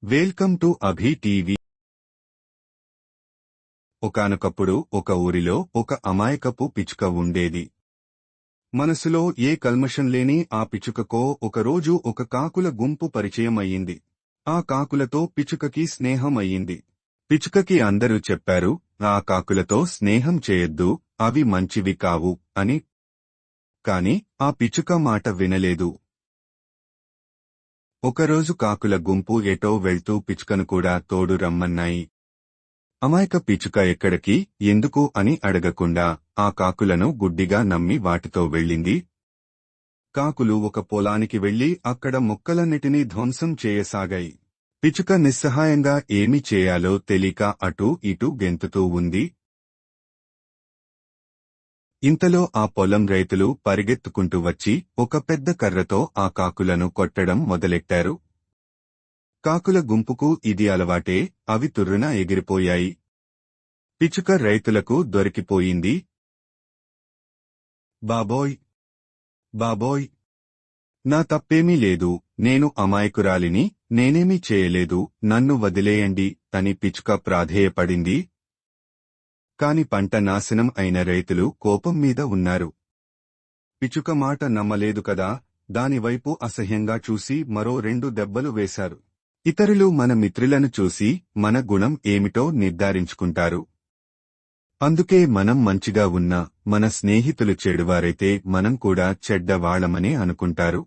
Welcome to Abhi TV. ఒకానొకప్పుడు ఒక ఊరిలో ఒక అమాయకపు పిచ్చుక ఉండేది. మనసులో ఏ కల్మషం లేని ఆ పిచ్చుకకో ఒకరోజు ఒక కాకుల గుంపు పరిచయం అయ్యింది. ఆ కాకులతో పిచ్చుకకి స్నేహం అయ్యింది. పిచ్చుకకి అందరూ చెప్పారు, ఆ కాకులతో స్నేహం చేయొద్దు, అవి మంచివి కావు అని. కాని ఆ పిచ్చుక మాట వినలేదు. ఒకరోజు కాకుల గుంపు ఎటో వెళ్తూ పిచ్చుకను కూడా తోడు రమ్మన్నాయి. అమాయక పిచ్చుక ఎక్కడికి, ఎందుకు అని అడగకుండా ఆ కాకులను గుడ్డిగా నమ్మి వాటితో వెళ్ళింది. కాకులు ఒక పొలానికి వెళ్లి అక్కడ మొక్కలన్నిటినీ ధ్వంసం చేయసాగాయి. పిచ్చుక నిస్సహాయంగా ఏమి చేయాలో తెలియక అటూ ఇటూ గెంతుతూ ఉంది. ఇంతలో ఆ పొలం రైతులు పరిగెత్తుకుంటూ వచ్చి ఒక పెద్ద కర్రతో ఆ కాకులను కొట్టడం మొదలెట్టారు. కాకుల గుంపుకు ఇది అలవాటే, అవి తుర్రున ఎగిరిపోయాయి. పిచ్చుక రైతులకు దొరికిపోయింది. బాబోయ్, బాబోయ్, నా తప్పేమీ లేదు, నేను అమాయకురాలిని, నేనేమీ చేయలేదు, నన్ను వదిలేయండి అని పిచ్చుక ప్రాధేయపడింది. కాని పంట నాశనం అయిన రైతులు కోపం మీద ఉన్నారు. పిచ్చుక మాట నమ్మలేదు కదా, దానివైపు అసహ్యంగా చూసి మరో 2 దెబ్బలు వేశారు. ఇతరులు మన మిత్రులను చూసి మన గుణం ఏమిటో నిర్ధారించుకుంటారు. అందుకే మనం మంచిగా ఉన్నా మన స్నేహితులు చెడువారైతే మనం కూడా చెడ్డవాళ్లమనే అనుకుంటారు.